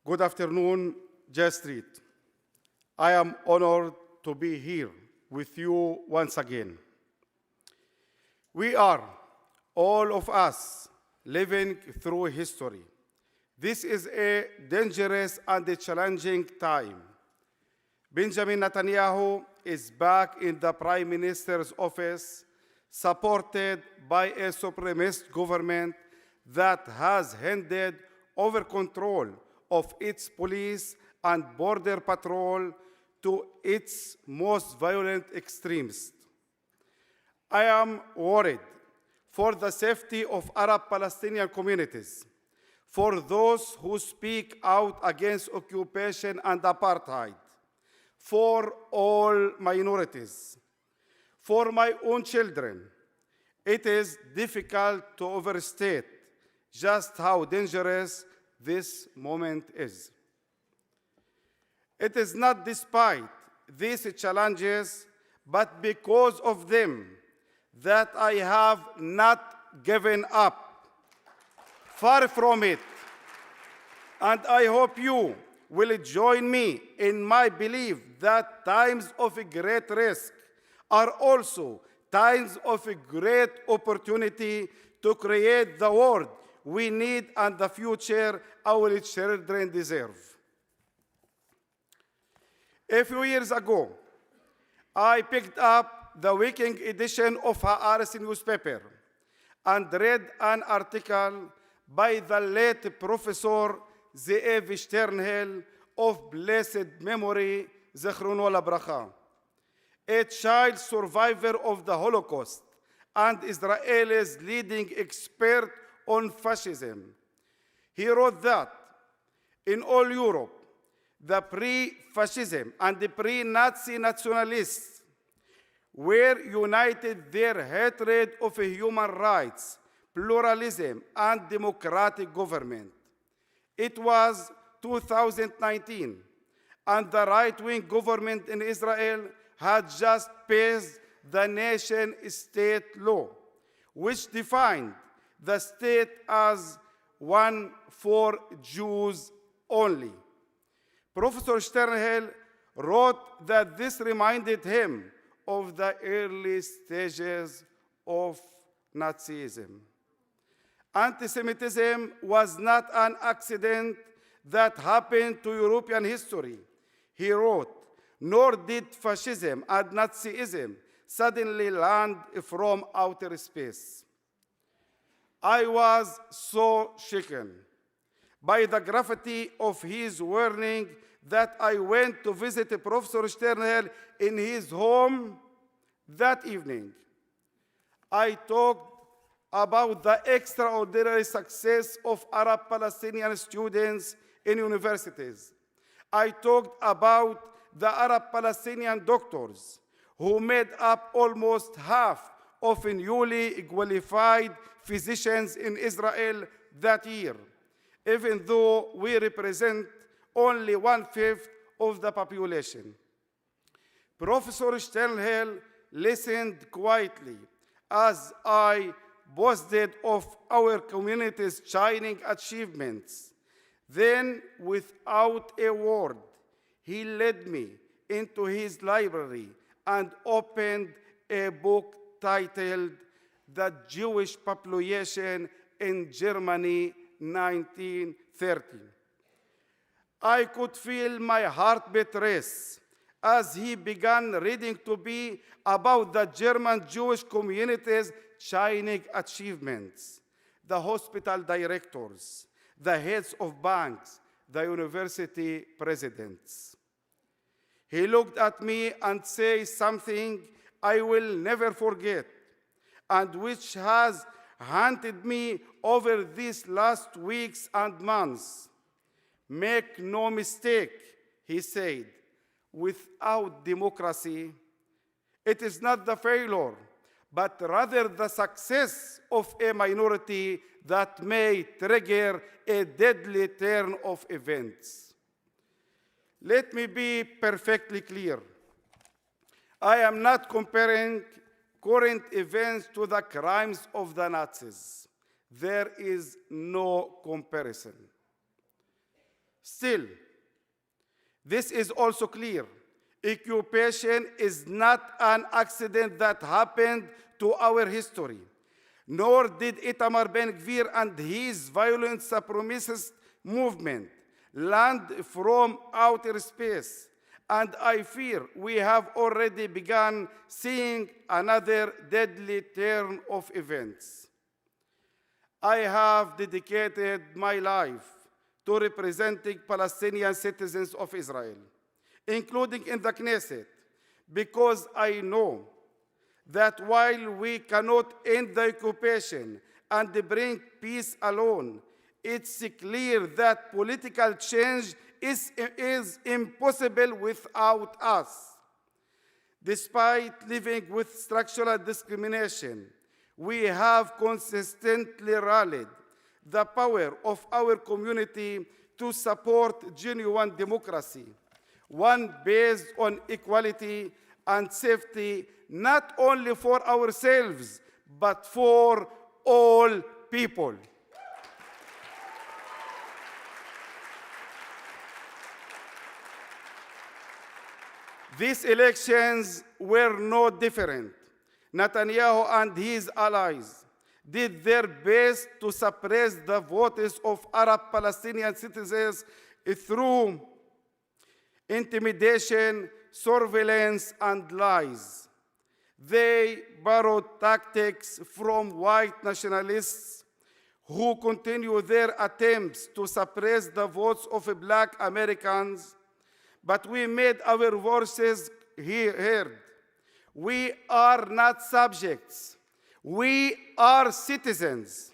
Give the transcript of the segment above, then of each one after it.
Good afternoon, J Street. I am honored to be here with you once again. We are, all of us, living through history. This is a dangerous and a challenging time. Benjamin Netanyahu is back in the Prime Minister's office, supported by a supremacist government that has handed over control of its police and border patrol to its most violent extremists. I am worried for the safety of Arab-Palestinian communities, for those who speak out against occupation and apartheid, for all minorities, for my own children. It is difficult to overstate just how dangerous this moment is. It is not despite these challenges, but because of them, that I have not given up. Far from it. And I hope you will join me in my belief that times of great risk are also times of great opportunity to create the world we need and the future our children deserve. A few years ago, I picked up the weekend edition of Hadash newspaper and read an article by the late Professor Ze'ev Sternhell of blessed memory, Zechrono Bracha, a child survivor of the Holocaust and Israel's leading expert on fascism. He wrote that in all Europe, the pre-fascism and the pre-Nazi nationalists were united their hatred of human rights, pluralism, and democratic government. It was 2019, and the right-wing government in Israel had just passed the nation-state law, which defined the state as one for Jews only. Professor Sternhell wrote that this reminded him of the early stages of Nazism. Anti-Semitism was not an accident that happened to European history, he wrote, nor did fascism and Nazism suddenly land from outer space. I was so shaken by the gravity of his warning that I went to visit Professor Sternhell in his home that evening. I talked about the extraordinary success of Arab-Palestinian students in universities. I talked about the Arab-Palestinian doctors who made up almost half of newly qualified physicians in Israel that year, even though we represent only 1/5 of the population. Professor Sternhell listened quietly as I boasted of our community's shining achievements. Then, without a word, he led me into his library and opened a book titled The Jewish Population in Germany, 1930. I could feel my heartbeat race as he began reading to me about the German Jewish community's shining achievements, the hospital directors, the heads of banks, the university presidents. He looked at me and said something I will never forget, and which has haunted me over these last weeks and months. Make no mistake, he said, without democracy, it is not the failure, but rather the success of a minority that may trigger a deadly turn of events. Let me be perfectly clear. I am not comparing current events to the crimes of the Nazis. There is no comparison. Still, this is also clear. Occupation is not an accident that happened to our history, nor did Itamar Ben-Gvir and his violent supremacist movement land from outer space. And I fear we have already begun seeing another deadly turn of events. I have dedicated my life to representing Palestinian citizens of Israel, including in the Knesset, because I know that while we cannot end the occupation and bring peace alone, it's clear that political change is impossible without us. Despite living with structural discrimination, we have consistently rallied the power of our community to support genuine democracy, one based on equality and safety, not only for ourselves, but for all people. These elections were no different. Netanyahu and his allies did their best to suppress the votes of Arab Palestinian citizens through intimidation, surveillance, and lies. They borrowed tactics from white nationalists who continue their attempts to suppress the votes of Black Americans, but we made our voices heard. We are not subjects. We are citizens.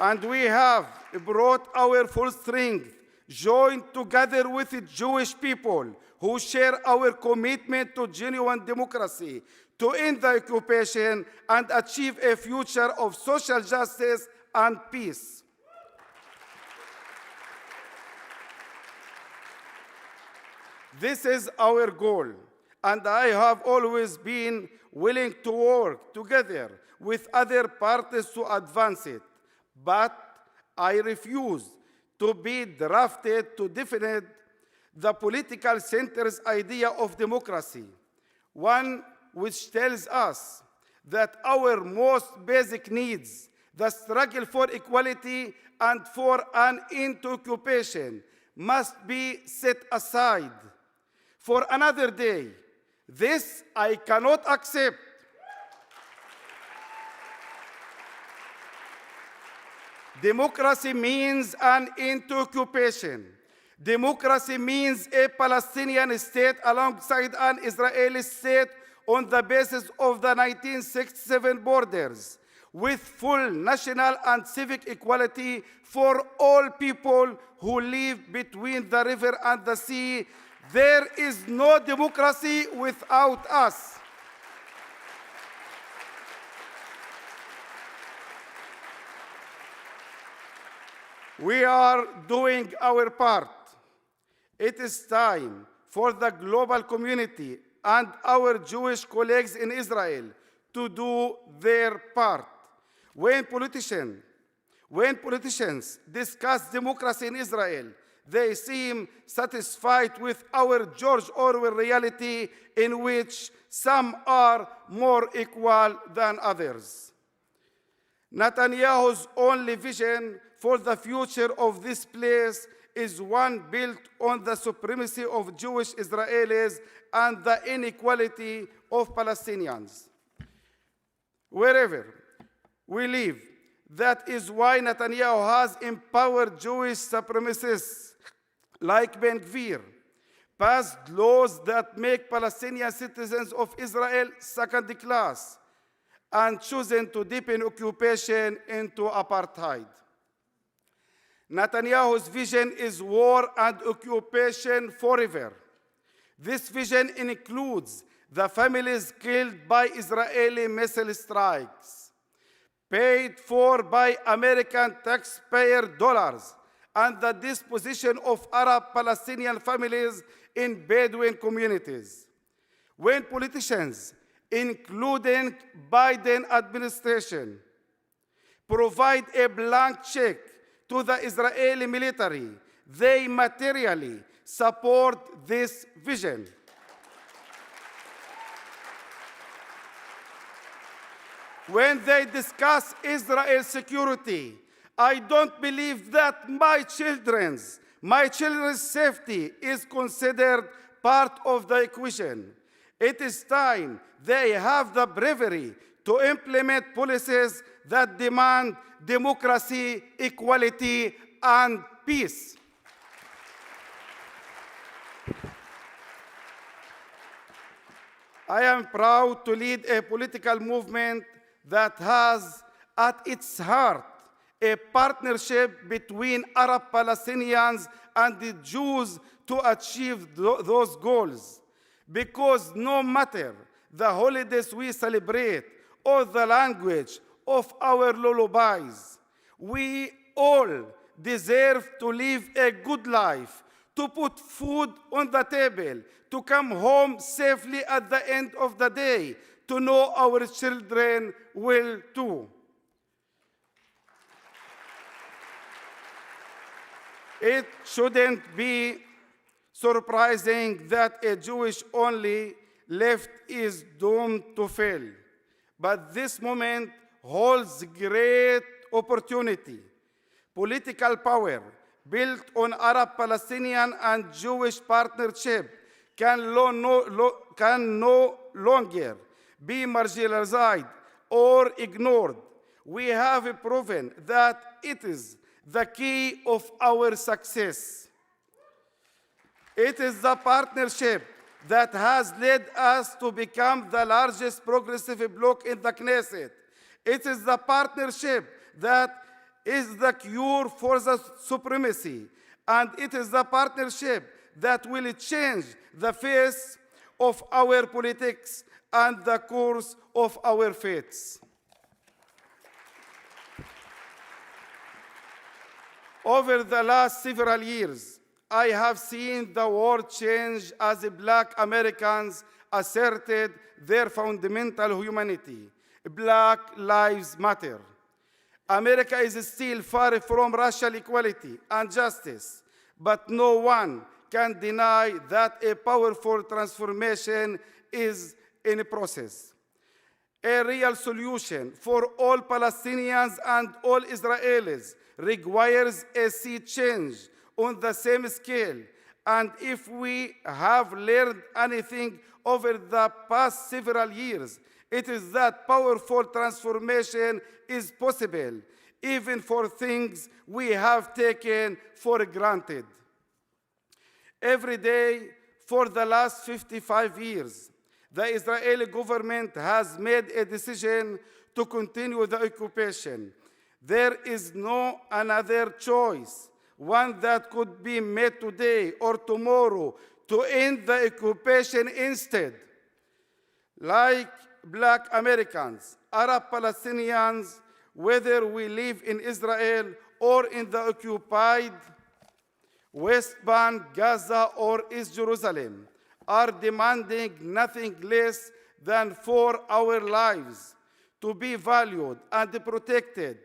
And we have brought our full strength, joined together with the Jewish people who share our commitment to genuine democracy, to end the occupation and achieve a future of social justice and peace. This is our goal, and I have always been willing to work together with other parties to advance it. But I refuse to be drafted to defend the political center's idea of democracy, one which tells us that our most basic needs, the struggle for equality and for an end to occupation, must be set aside for another day. This I cannot accept. Democracy means an end to occupation. Democracy means a Palestinian state alongside an Israeli state on the basis of the 1967 borders, with full national and civic equality for all people who live between the river and the sea. There is no democracy without us. We are doing our part. It is time for the global community and our Jewish colleagues in Israel to do their part. When politicians discuss democracy in Israel, they seem satisfied with our George Orwell reality in which some are more equal than others. Netanyahu's only vision for the future of this place is one built on the supremacy of Jewish Israelis and the inequality of Palestinians. Wherever we live, that is why Netanyahu has empowered Jewish supremacists like Ben-Gvir, passed laws that make Palestinian citizens of Israel second class, and chosen to deepen occupation into apartheid. Netanyahu's vision is war and occupation forever. This vision includes the families killed by Israeli missile strikes, paid for by American taxpayer dollars, and the disposition of Arab Palestinian families in Bedouin communities. When politicians, including Biden administration, provide a blank check to the Israeli military. They materially support this vision. When they discuss Israel's security, I don't believe that my children's safety is considered part of the equation. It is time they have the bravery to implement policies that demand democracy, equality, and peace. I am proud to lead a political movement that has at its heart a partnership between Arab Palestinians and the Jews to achieve those goals. Because no matter the holidays we celebrate or the language of our lullabies, we all deserve to live a good life, to put food on the table, to come home safely at the end of the day, to know our children will too. It shouldn't be surprising that a Jewish-only left is doomed to fail. But this moment holds great opportunity. Political power built on Arab-Palestinian and Jewish partnership can no longer be marginalized or ignored. We have proven that it is the key of our success. It is the partnership that has led us to become the largest progressive bloc in the Knesset. It is the partnership that is the cure for the supremacy. And it is the partnership that will change the face of our politics and the course of our fates. Over the last several years, I have seen the world change as Black Americans asserted their fundamental humanity. Black lives matter. America is still far from racial equality and justice, but no one can deny that a powerful transformation is in process. A real solution for all Palestinians and all Israelis requires a sea change on the same scale. And if we have learned anything over the past several years, it is that powerful transformation is possible, even for things we have taken for granted. Every day for the last 55 years, the Israeli government has made a decision to continue the occupation. There is no another choice, one that could be made today or tomorrow to end the occupation instead. Like Black Americans, Arab Palestinians, whether we live in Israel or in the occupied West Bank, Gaza, or East Jerusalem, are demanding nothing less than for our lives to be valued and protected.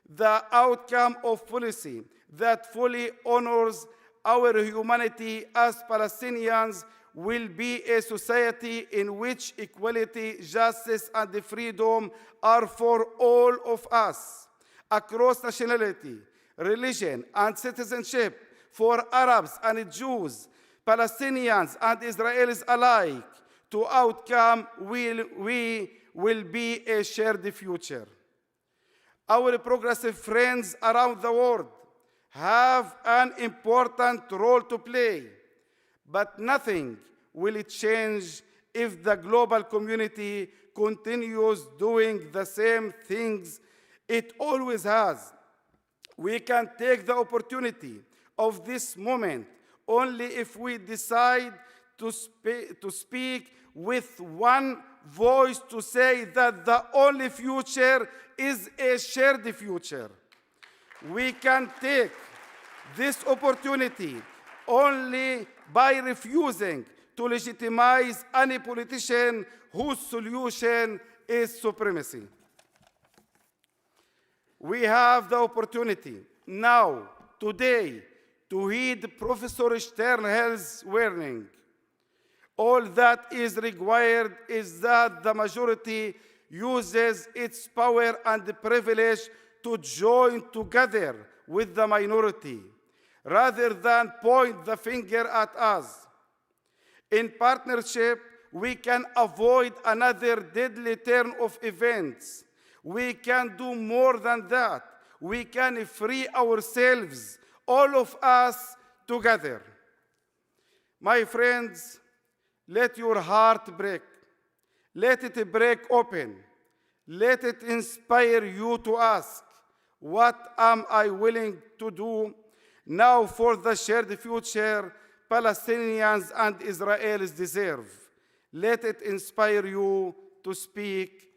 The outcome of policy that fully honors our humanity as Palestinians will be a society in which equality, justice, and freedom are for all of us, across nationality, religion, and citizenship, for Arabs and Jews, Palestinians and Israelis alike. To outcome will be a shared future. Our progressive friends around the world have an important role to play, but nothing will change if the global community continues doing the same things it always has. We can take the opportunity of this moment only if we decide to speak with one voice to say that the only future is a shared future. We can take this opportunity only by refusing to legitimize any politician whose solution is supremacy. We have the opportunity now, today, to heed Professor Sternhell's warning. All that is required is that the majority uses its power and privilege to join together with the minority, rather than point the finger at us. In partnership, we can avoid another deadly turn of events. We can do more than that. We can free ourselves, all of us together. My friends, let your heart break. Let it break open. Let it inspire you to ask, what am I willing to do now for the shared future Palestinians and Israelis deserve? Let it inspire you to speak.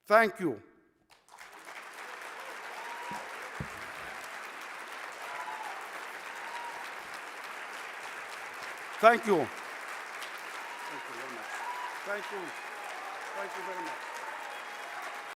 Thank you. Thank you. Thank you very much. Thank you. Thank you very much.